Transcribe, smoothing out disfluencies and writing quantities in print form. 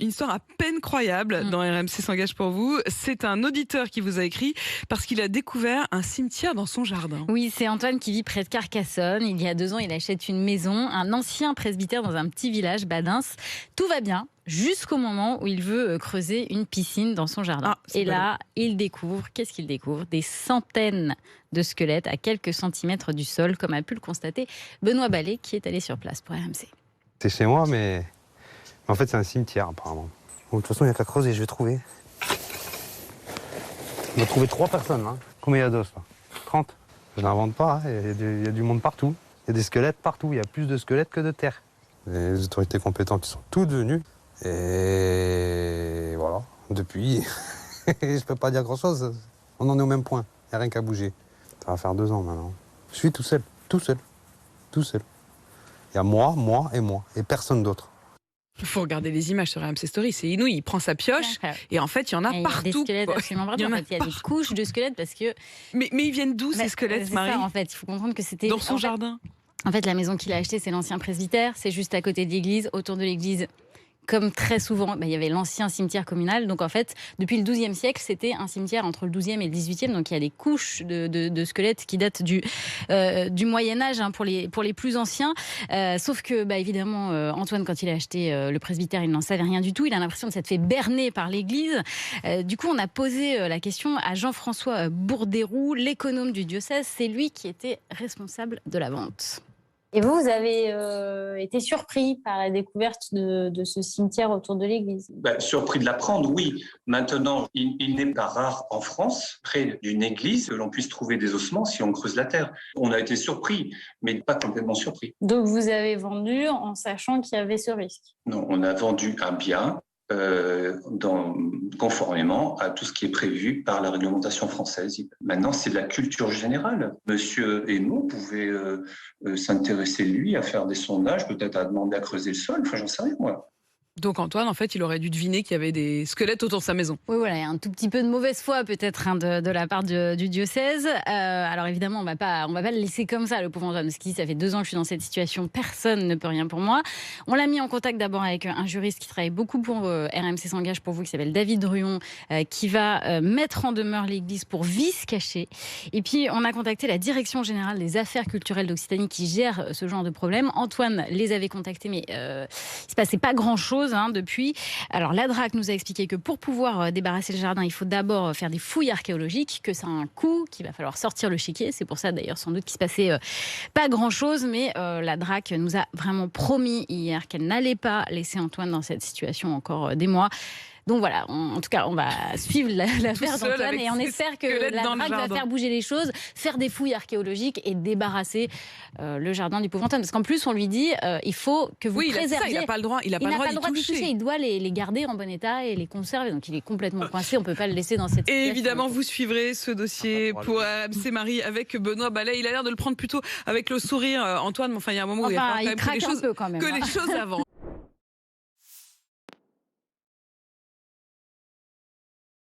Une histoire à peine croyable dans RMC s'engage pour vous. C'est un auditeur qui vous a écrit parce qu'il a découvert un cimetière dans son jardin. Oui, c'est Antoine qui vit près de Carcassonne. Il y a 2 ans, il achète une maison, un ancien presbytère dans un petit village, Badins. Tout va bien jusqu'au moment où il veut creuser une piscine dans son jardin. Et là, il découvre, qu'est-ce qu'il découvre? Des centaines de squelettes à quelques centimètres du sol, comme a pu le constater Benoît Ballet, qui est allé sur place pour RMC. C'est chez moi, mais en fait, c'est un cimetière, apparemment. Bon, de toute façon, il n'y a qu'à creuser, je vais trouver. On va trouver 3 personnes, hein. Combien il y a d'os, là? 30. Je n'invente pas, hein. Il y a du monde partout. Il y a des squelettes partout. Il y a plus de squelettes que de terre. Les autorités compétentes, ils sont toutes venues. Et voilà. Depuis, je ne peux pas dire grand-chose. On en est au même point. Il n'y a rien qu'à bouger. Ça va faire 2 ans, maintenant. Je suis tout seul. Tout seul. Tout seul. Il y a moi et personne d'autre. Il faut regarder les images sur RMC Story, c'est inouï. Il prend sa pioche et en fait, il y en a partout. Il y a des squelettes absolument partout. Il y a des couches de squelettes parce que... Mais ils viennent d'où ces squelettes, Marie? Ça, en fait, il faut comprendre que c'était... Dans son jardin. En fait, la maison qu'il a achetée, c'est l'ancien presbytère. C'est juste à côté de l'église. Autour de l'église, comme très souvent, il y avait l'ancien cimetière communal. Donc en fait, depuis le XIIe siècle, c'était un cimetière entre le XIIe et le XVIIIe. Donc il y a des couches de squelettes qui datent du Moyen-Âge, hein, pour les plus anciens. Sauf que, évidemment, Antoine, quand il a acheté le presbytère, il n'en savait rien du tout. Il a l'impression de s'être fait berner par l'église. Du coup, on a posé la question à Jean-François Bourdéroux, l'économe du diocèse. C'est lui qui était responsable de la vente. Et vous avez été surpris par la découverte de ce cimetière autour de l'église? Surpris de l'apprendre, oui. Maintenant, il n'est pas rare en France, près d'une église, que l'on puisse trouver des ossements si on creuse la terre. On a été surpris, mais pas complètement surpris. Donc vous avez vendu en sachant qu'il y avait ce risque? Non, on a vendu un bien conformément à tout ce qui est prévu par la réglementation française. Maintenant, c'est de la culture générale. Monsieur Hénaud pouvait s'intéresser, lui, à faire des sondages, peut-être à demander à creuser le sol. Enfin, j'en sais rien, moi. Donc Antoine, en fait, il aurait dû deviner qu'il y avait des squelettes autour de sa maison. Oui, voilà, il y a un tout petit peu de mauvaise foi peut-être, hein, de la part du diocèse. Alors évidemment, on va pas le laisser comme ça, le pauvre Antoine, parce qu'il dit ça fait 2 ans que je suis dans cette situation, personne ne peut rien pour moi. On l'a mis en contact d'abord avec un juriste qui travaille beaucoup pour RMC s'engage pour vous, qui s'appelle David Ruon, qui va mettre en demeure l'église pour vice caché. Et puis on a contacté la direction générale des affaires culturelles d'Occitanie qui gère ce genre de problème. Antoine les avait contactés, mais il se passait pas grand-chose depuis. Alors la DRAC nous a expliqué que pour pouvoir débarrasser le jardin, il faut d'abord faire des fouilles archéologiques, que ça a un coût, qu'il va falloir sortir le chéquier. C'est pour ça d'ailleurs sans doute qu'il se passait pas grand-chose, mais la DRAC nous a vraiment promis hier qu'elle n'allait pas laisser Antoine dans cette situation encore des mois. Donc voilà, en tout cas, on va suivre l'affaire d'Antoine et on espère que la DRAC va faire bouger les choses, faire des fouilles archéologiques et débarrasser le jardin du pauvre Antoine. Parce qu'en plus, on lui dit, il faut que vous préserviez. Ça, il n'a pas le droit, il n'a pas le droit d'y toucher. Il doit les garder en bon état et les conserver. Donc il est complètement coincé, on ne peut pas le laisser dans cette situation. Et évidemment, vous suivrez ce dossier pour RMC Marie avec Benoît Ballet. Il a l'air de le prendre plutôt avec le sourire, Antoine. Mais enfin, il y a un moment où il va falloir quand même que les choses avancent.